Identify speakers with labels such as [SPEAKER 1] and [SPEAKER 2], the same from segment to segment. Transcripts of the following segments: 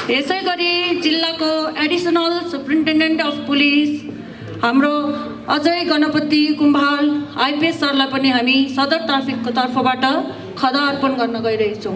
[SPEAKER 1] यसैगरी जिल्लाको additional superintendent of police हाम्रो अजय गणपति कुम्भाल आइपिएस सरलाई पनि हामी सदर ट्राफिकको तर्फबाट खदा अर्पण गर्न गइरहेछौँ।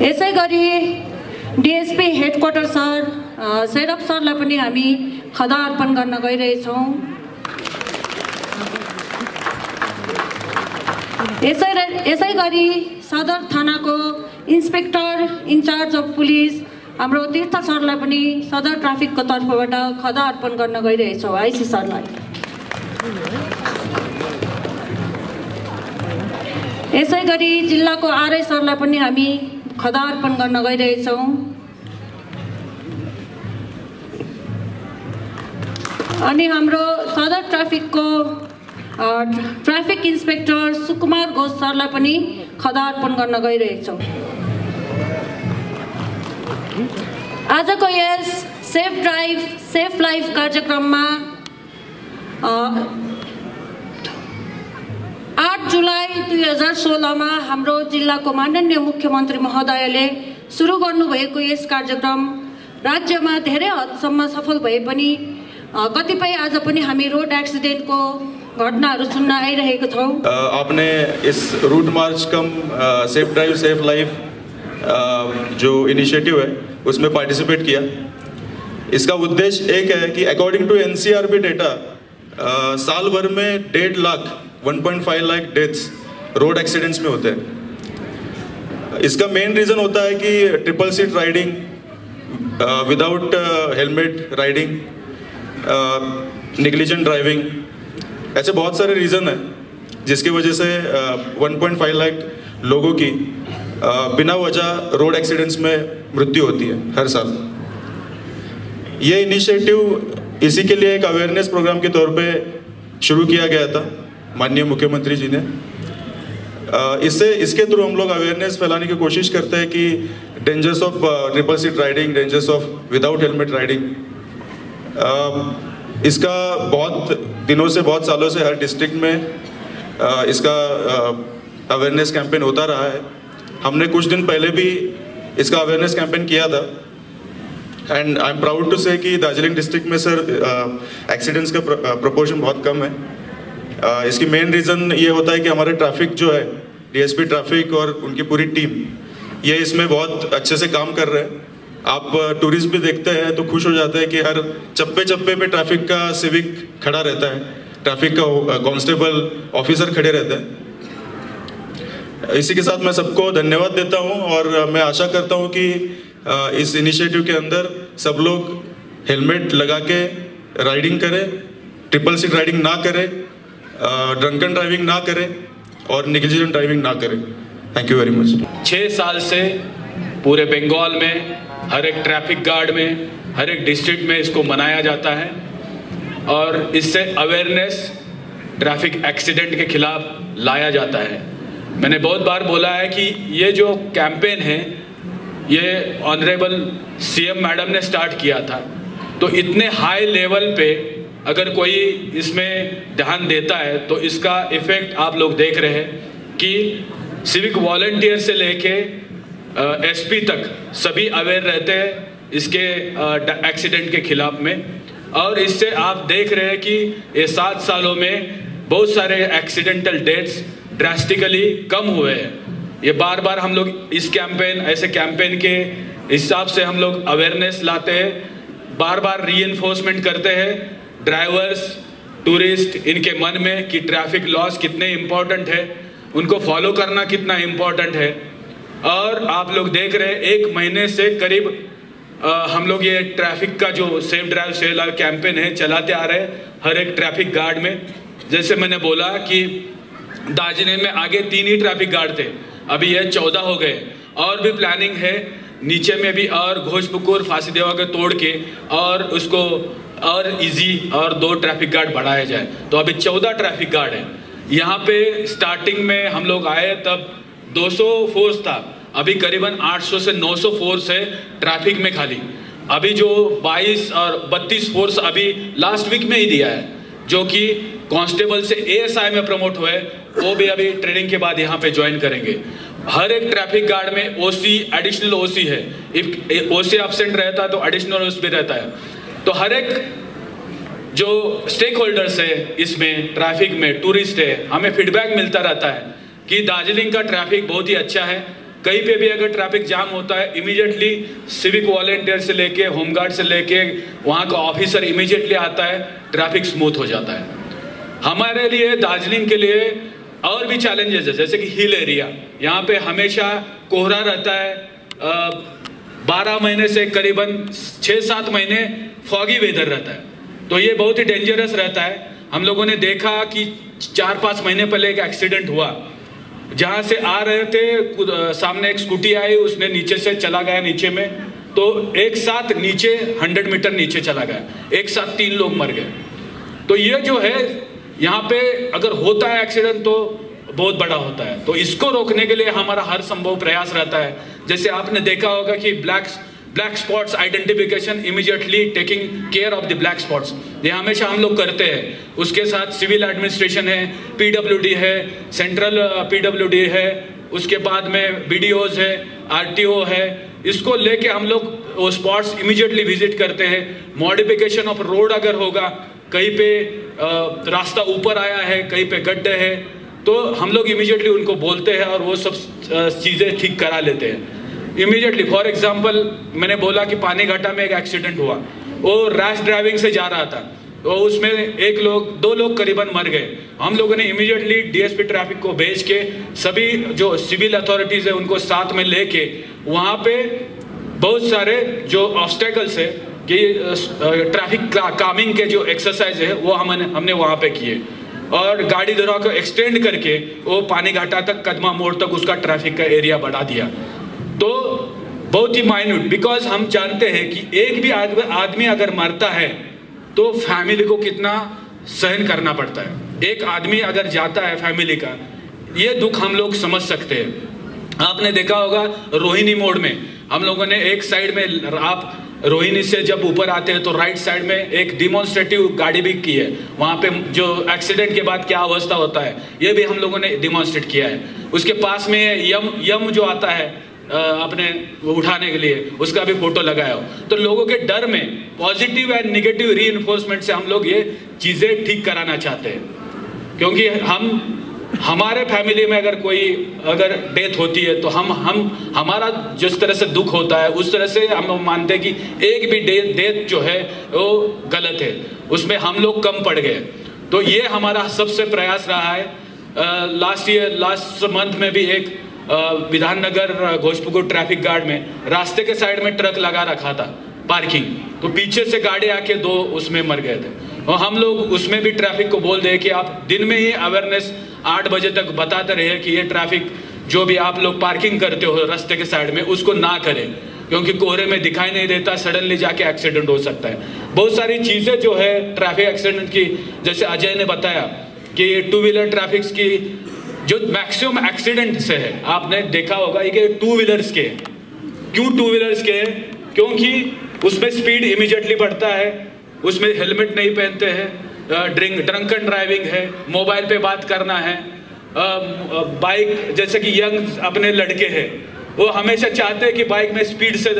[SPEAKER 1] यसैगरी डिएसपी हेडक्वार्टर सर सेरप सरलाई पनि हामी खदा अर्पण गर्न गइरहेछौँ। यसैगरी सदर थानाको इन्सपेक्टर इन्चार्ज अफ पुलिस हाम्रो तीर्थ सरलाई पनि सदर ट्राफिकको तर्फबाट खदा अर्पण गर्न गइरहेछौँ आइसी सरलाई। यसैगरी जिल्लाको आरआई सरलाई पनि हामी खदा अर्पण गर्न गइरहेछौँ। अनि हाम्रो सदर ट्राफिकको ट्राफिक इन्सपेक्टर सुकुमार घोष सरलाई पनि खदा अर्पण गर्न गइरहेछौँ। आजको yes safe drive safe life कार्यक्रममा 8 जुलाई 2016 मा हाम्रो जिल्लाको माननीय मुख्यमन्त्री महोदयले सुरु गर्नुभएको यस कार्यक्रम राज्यमा धेरै हदसम्म सफल भए पनि कतिपय आज पनि हामी रोड एक्सिडेन्टको घटनाहरू सुन्न आइरहेको छौँ।
[SPEAKER 2] आपने इस रूट मार्च कम सेफ ड्राइव सेफ लाइफ जो इनिशिएटिव है उसमें पार्टिसिपेट किया। इसका उद्देश्य एक है कि अकॉर्डिंग टू एनसीआरबी डेटा साल भर में 1.5 लाख डेथ्स रोड एक्सीडेंट्स में होते हैं। इसका मेन रीज़न होता है कि triple seat riding, without helmet riding, negligent driving, ऐसे बहुत सारे रीज़न हैं जिसकी वजह से 1.5 लाख लोगों की बिना वजह रोड एक्सीडेंट्स में मृत्यु होती है हर साल। ये इनिशिएटिव इसी के लिए एक अवेयरनेस प्रोग्राम के तौर पे शुरू किया गया था माननीय मुख्यमंत्री जी ने। इसके थ्रू हम लोग अवेयरनेस फैलाने की कोशिश करते हैं कि dangers of triple seat riding, dangers of without helmet riding, इसका बहुत दिनों से बहुत सालों से हर डिस्ट्रिक्ट में इसका अवेयरनेस कैंपेन होता रहा है। हमने कुछ दिन पहले भी इसका अवेयरनेस कैंपेन किया था and I am proud to say कि दार्जिलिंग डिस्ट्रिक्ट में सर एक्सीडेंट्स का प्रोपोर्शन बहुत कम है। इसकी मेन रीज़न ये होता है कि हमारे ट्रैफिक जो है डीएसपी ट्रैफिक और उनकी पूरी टीम ये इसमें बहुत अच्छे से काम कर रहे हैं। आप टूरिस्ट भी देखते हैं तो खुश हो जाते हैं कि हर चप्पे चप्पे पे ट्रैफिक का सिविक खड़ा रहता है, ट्रैफिक का कांस्टेबल ऑफिसर खड़े रहते हैं। इसी के साथ मैं सबको धन्यवाद देता हूं और मैं आशा करता हूं कि इस इनिशिएटिव के अंदर सब लोग हेलमेट लगा के राइडिंग करें, ट्रिपल सीट राइडिंग ना करें, ड्रंकन ड्राइविंग ना करें और नेग्लिजेंट ड्राइविंग ना करें। Thank you very much.
[SPEAKER 3] 6 साल से पूरे बंगाल में हर एक ट्रैफिक गार्ड में हर एक डिस्ट्रिक्ट में इसको मनाया जाता है और इससे अवेयरनेस ट्रैफिक एक्सीडेंट के खिलाफ लाया जाता है। मैंने बहुत बार बोला है कि ये जो कैंपेन है ये ऑनरेबल सीएम मैडम ने स्टार्ट किया था, तो इतने हाई लेवल पे अगर कोई इसमें ध्यान देता है तो इसका इफेक्ट आप लोग देख रहे हैं कि सिविक वॉलंटियर से लेके एसपी तक सभी अवेयर रहते हैं इसके एक्सीडेंट के खिलाफ में। और इससे आप देख रहे हैं कि ये 7 सालों में बहुत सारे एक्सीडेंटल डेथ्स ड्रास्टिकली कम हुए हैं। ये बार बार हम लोग इस कैंपेन ऐसे कैंपेन के हिसाब से हम लोग अवेयरनेस लाते हैं, बार बार रीइंफोर्समेंट करते हैं ड्राइवर्स टूरिस्ट इनके मन में कि ट्रैफिक लॉस कितने इम्पोर्टेंट है, उनको फॉलो करना कितना इम्पोर्टेंट है। और आप लोग देख रहे हैं 1 महीने से करीब हम लोग ये ट्रैफिक का जो safe drive safe life campaign है चलाते आ रहे हैं हर एक ट्रैफिक गार्ड में। जैसे मैंने बोला कि दार्जिलिंग में आगे 3 ही ट्रैफिक गार्ड थे, अभी ये 14 हो गए और भी प्लानिंग है नीचे में भी और घोषपुकुर फांसीदेवा के तोड़ के और उसको और इजी और 2 ट्रैफिक गार्ड बढ़ाया जाए, तो अभी 14 ट्रैफिक गार्ड है। यहाँ पे स्टार्टिंग में हम लोग आए तब 200 फोर्स था, अभी करीबन 800 से 900 फोर्स है ट्रैफिक में खाली। अभी जो 22 और 32 फोर्स अभी लास्ट वीक में ही दिया है, जो कि कांस्टेबल से एएसआई में प्रमोट हुए, वो भी अभी ट्रेनिंग के बाद यहाँ पे ज्वाइन करेंगे। हर एक ट्रैफिक गार्ड में ओसी, एडिशनल ओसी है। इफ ओसी एब्सेंट रहता है तो एडिशनल ओसी भी रहता है। तो हर एक जो स्टेक होल्डर्स है इसमें, ट्रैफिक में, टूरिस्ट है, हमें फीडबैक मिलता रहता है कि दार्जिलिंग का ट्रैफिक बहुत ही अच्छा है। कहीं पे भी अगर ट्रैफिक जाम होता है, इमीडिएटली सिविक वॉलेंटियर से लेके, होमगार्ड से लेके, वहाँ का ऑफिसर इमीडिएटली आता है, ट्रैफिक स्मूथ हो जाता है। हमारे लिए, दार्जिलिंग के लिए और भी चैलेंजेस है, जैसे कि हिल एरिया, यहाँ पे हमेशा कोहरा रहता है। 12 महीने से करीबन 6-7 महीने फॉगी वेदर रहता है, तो ये बहुत ही डेंजरस रहता है। हम लोगों ने देखा कि 4-5 महीने पहले एक एक्सीडेंट हुआ, जहाँ से आ रहे थे, सामने एक स्कूटी आई, उसने नीचे से चला गया नीचे में, तो एक साथ नीचे 100 मीटर नीचे चला गया, एक साथ 3 लोग मर गए। तो ये जो है यहाँ पे अगर होता है एक्सीडेंट तो बहुत बड़ा होता है। तो इसको रोकने के लिए हमारा हर संभव प्रयास रहता है। जैसे आपने देखा होगा कि black spots identification, immediately taking care of the black spots, ये हमेशा हम लोग करते हैं। उसके साथ सिविल एडमिनिस्ट्रेशन है, पीडब्ल्यूडी है, सेंट्रल पीडब्ल्यूडी है, उसके बाद में बीडीओज है, आरटीओ है, इसको लेके हम लोग वो स्पॉट्स इमीडिएटली विजिट करते हैं। मॉडिफिकेशन ऑफ रोड अगर होगा, कहीं पे रास्ता ऊपर आया है, कहीं पे गड्ढे है, तो हम लोग इमीडिएटली उनको बोलते हैं और वो सब चीज़ें ठीक करा लेते हैं इमीडिएटली। फॉर एग्जांपल, मैंने बोला कि पानी घाटा में एक एक्सीडेंट हुआ, वो रैश ड्राइविंग से जा रहा था, तो उसमें 2 लोग करीबन मर गए। हम लोगों ने इमीडिएटली डीएसपी ट्रैफिक को भेज के सभी जो सिविल अथॉरिटीज़ है उनको साथ में लेके वहाँ पे बहुत सारे जो ऑब्स्टेकल्स है कि ट्रैफिक कामिंग के जो एक्सरसाइज है वो हमने वहाँ पे किए, और गाड़ी दौरा को एक्सटेंड करके वो पानी घाटा तक, कदमा मोड़ तक उसका ट्रैफिक का एरिया बढ़ा दिया। तो बहुत ही माइन्यूट, बिकॉज हम जानते हैं कि एक भी आदमी अगर मरता है तो फैमिली को कितना सहन करना पड़ता है। एक आदमी अगर जाता है फैमिली का, ये दुख हम लोग समझ सकते हैं। आपने देखा होगा रोहिणी मोड़ में हम लोगों ने एक साइड में, आप रोहिणी से जब ऊपर आते हैं तो राइट साइड में एक डिमॉन्स्ट्रेटिव गाड़ी भी की है। वहाँ पे जो एक्सीडेंट के बाद क्या अवस्था होता है ये भी हम लोगों ने डिमॉन्स्ट्रेट किया है। उसके पास में यम जो आता है अपने उठाने के लिए, उसका भी फोटो लगाया हो। तो लोगों के डर में पॉजिटिव एंड निगेटिव रीइंफोर्समेंट से हम लोग ये चीज़ें ठीक कराना चाहते हैं, क्योंकि हमारे फैमिली में अगर डेथ होती है तो हमारा जिस तरह से दुख होता है उस तरह से हम मानते हैं कि एक भी डेथ जो है वो गलत है, उसमें हम लोग कम पड़ गए। तो ये हमारा सबसे प्रयास रहा है। लास्ट मंथ में भी एक विधाननगर घोषपुकुर ट्रैफिक गार्ड में रास्ते के साइड में ट्रक लगा रखा था पार्किंग, तो पीछे से गाड़ी आके 2 उसमें मर गए थे। और हम लोग उसमें भी ट्रैफिक को बोल दे कि आप दिन में ही अवेयरनेस 8 बजे तक बताते रहे कि ये ट्रैफिक जो भी आप लोग पार्किंग करते हो रास्ते के साइड में उसको ना करें, क्योंकि कोहरे में दिखाई नहीं देता, सडनली जाके एक्सीडेंट हो सकता है। बहुत सारी चीज़ें जो है ट्रैफिक एक्सीडेंट की, जैसे अजय ने बताया कि 2 व्हीलर ट्रैफिक की जो मैक्सिमम एक्सीडेंट से है, आपने देखा होगा कि 2 व्हीलर्स के। क्यों 2 व्हीलर्स के? क्योंकि उसमें स्पीड इमीडिएटली बढ़ता है, उसमें हेलमेट नहीं पहनते हैं, ड्रंकन ड्राइविंग है, मोबाइल पे बात करना है, बाइक, जैसे कि यंग अपने लड़के हैं वो हमेशा चाहते हैं कि बाइक में स्पीड से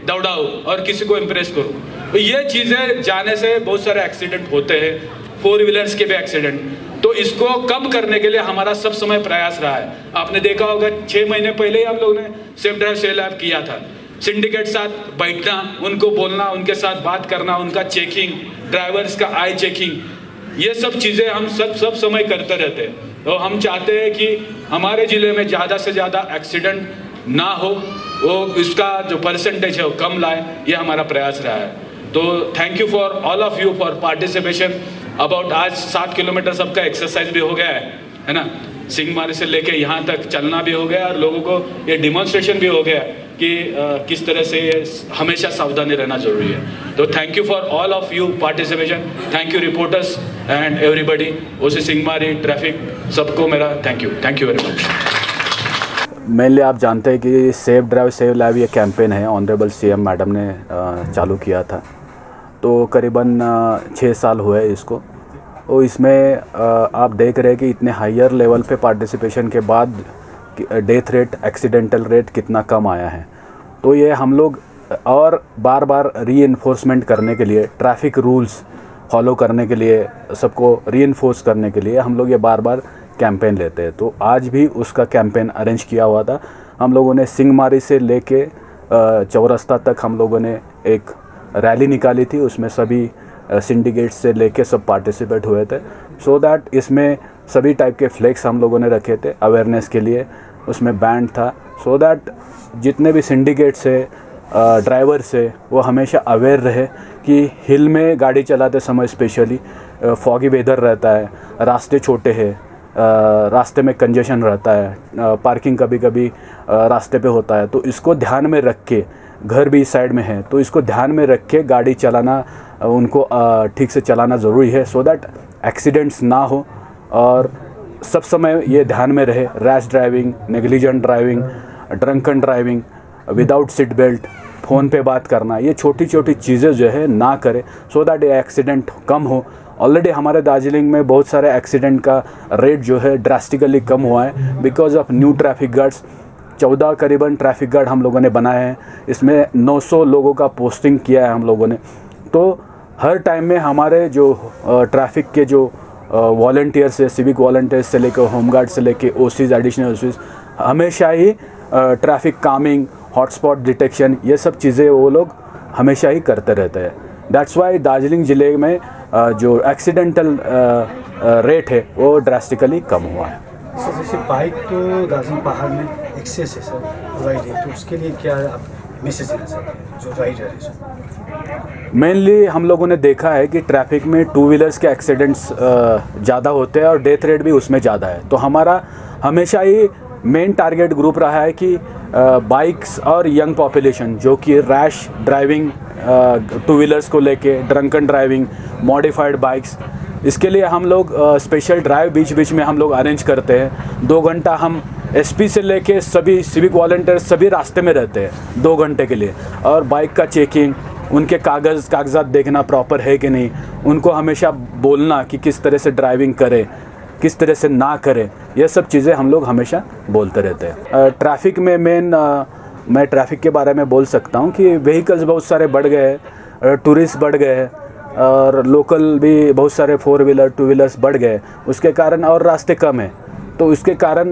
[SPEAKER 3] दौड़ाओ और किसी को इम्प्रेस करो। तो ये चीज़ें जाने से बहुत सारे एक्सीडेंट होते हैं, 4 व्हीलर्स के भी एक्सीडेंट। तो इसको कम करने के लिए हमारा सब समय प्रयास रहा है। आपने देखा होगा 6 महीने पहले ही हम लोग ने सेफ ड्राइव सेल ऐप किया था। सिंडिकेट साथ बैठना, उनको बोलना, उनके साथ बात करना, उनका चेकिंग, ड्राइवर्स का आई चेकिंग, ये सब चीज़ें हम सब समय करते रहते हैं। तो हम चाहते हैं कि हमारे ज़िले में ज़्यादा से ज़्यादा एक्सीडेंट ना हो, वो इसका जो परसेंटेज है वो कम लाए, ये हमारा प्रयास रहा है। तो thank you for all of you for participation about. आज 7 किलोमीटर सबका एक्सरसाइज भी हो गया है ना, सिंहमारी से लेके यहाँ तक चलना भी हो गया और लोगों को ये डिमॉन्स्ट्रेशन भी हो गया कि किस तरह से हमेशा सावधानी रहना जरूरी है। तो thank you for all of you participation, thank you reporters and everybody, OC Singhamari traffic, सबको मेरा thank you very much.
[SPEAKER 4] Mainly आप जानते हैं कि सेफ ड्राइव सेव लाइव ये कैंपेन है ऑनरेबल सीएम मैडम ने चालू किया था, तो करीबन 6 साल हुए इसको। और इसमें आप देख रहे हैं कि इतने हायर लेवल पे पार्टिसिपेशन के बाद डेथ रेट, एक्सीडेंटल रेट कितना कम आया है। तो ये हम लोग और बार बार रीइंफोर्समेंट करने के लिए, ट्रैफिक रूल्स फॉलो करने के लिए, सबको रीइंफोर्स करने के लिए हम लोग ये बार बार कैंपेन लेते हैं। तो आज भी उसका कैंपेन अरेंज किया हुआ था। हम लोगों ने सिंहमारी से लेके चौरस्ता तक हम लोगों ने एक रैली निकाली थी। उसमें सभी सिंडिकेट से लेके सब पार्टिसिपेट हुए थे। सो दैट इसमें सभी टाइप के फ्लैग्स हम लोगों ने रखे थे अवेयरनेस के लिए। उसमें बैंड था, सो दैट जितने भी सिंडिकेट से ड्राइवर से वो हमेशा अवेयर रहे कि हिल में गाड़ी चलाते समय स्पेशली फॉगी वेदर रहता है, रास्ते छोटे हैं, रास्ते में कंजेशन रहता है, पार्किंग कभी कभी रास्ते पे होता है। तो इसको ध्यान में रख के, घर भी साइड में है तो इसको ध्यान में रख के गाड़ी चलाना, उनको ठीक से चलाना ज़रूरी है, सो दैट एक्सीडेंट्स ना हो। और सब समय ये ध्यान में रहे, rash driving, negligent driving, drunken driving, without seat belt, phone पे बात करना, ये छोटी छोटी चीज़ें जो है ना करें, सो दैट ये एक्सीडेंट कम हो। ऑलरेडी हमारे दार्जिलिंग में बहुत सारे एक्सीडेंट का रेट जो है ड्रास्टिकली कम हुआ है because of new traffic guards. 14 करीबन ट्रैफिक गार्ड हम लोगों ने बनाए हैं। इसमें 900 लोगों का पोस्टिंग किया है हम लोगों ने। तो हर टाइम में हमारे जो ट्रैफिक के जो वॉलंटियर्स है, सिविक वॉलंटियर्स से लेकर होमगार्ड से लेकर ओसीज, एडिशनल ओसीज, हमेशा ही ट्रैफिक कामिंग, हॉटस्पॉट डिटेक्शन, ये सब चीज़ें वो लोग हमेशा ही करते रहते हैं। दैट्स वाई दार्जिलिंग ज़िले में जो एक्सीडेंटल रेट है वो ड्रास्टिकली कम हुआ है।
[SPEAKER 5] सर जैसे बाइक तो दार्जिलिंग पहाड़ में एक्सेस है सर, राइड है, तो उसके लिए क्या आप मैसेज देना चाहते हैं जो राइडर है सर?
[SPEAKER 4] मेनली हम लोगों ने देखा है कि ट्रैफिक में टू व्हीलर्स के एक्सीडेंट्स ज़्यादा होते हैं और डेथ रेट भी उसमें ज़्यादा है। तो हमारा हमेशा ही मेन टारगेट ग्रुप रहा है कि बाइक्स और यंग पॉपुलेशन जो कि रैश ड्राइविंग, टू व्हीलर्स को लेके, ड्रंकन ड्राइविंग, मॉडिफाइड बाइक्स, इसके लिए हम लोग स्पेशल ड्राइव बीच बीच में हम लोग अरेंज करते हैं। 2 घंटा हम एसपी से लेके सभी सिविक वॉलंटियर्स सभी रास्ते में रहते हैं 2 घंटे के लिए। और बाइक का चेकिंग, उनके कागजात देखना प्रॉपर है कि नहीं, उनको हमेशा बोलना कि किस तरह से ड्राइविंग करें, किस तरह से ना करें, ये सब चीज़ें हम लोग हमेशा बोलते रहते हैं। ट्रैफिक में मैं ट्रैफिक के बारे में बोल सकता हूँ कि व्हीकल्स बहुत सारे बढ़ गए हैं, टूरिस्ट बढ़ गए हैं और लोकल भी बहुत सारे 4 व्हीलर 2 व्हीलर्स बढ़ गए, उसके कारण, और रास्ते कम है तो उसके कारण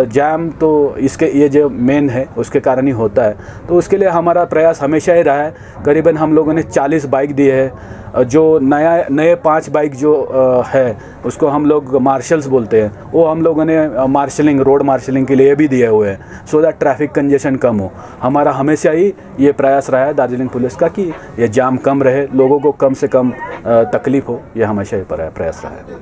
[SPEAKER 4] जैम तो इसके ये जो मेन है उसके कारण ही होता है। तो उसके लिए हमारा प्रयास हमेशा ही रहा है। करीबन हम लोगों ने 40 बाइक दिए हैं। जो नए 5 बाइक जो है उसको हम लोग मार्शल्स बोलते हैं, वो हम लोगों ने मार्शलिंग, रोड मार्शलिंग के लिए भी दिए हुए हैं, सो दैट ट्रैफिक कंजेशन कम हो। हमारा हमेशा ही ये प्रयास रहा है दार्जिलिंग पुलिस का कि ये जाम कम रहे, लोगों को कम से कम तकलीफ़ हो, ये हमेशा ही प्रयास रहा है।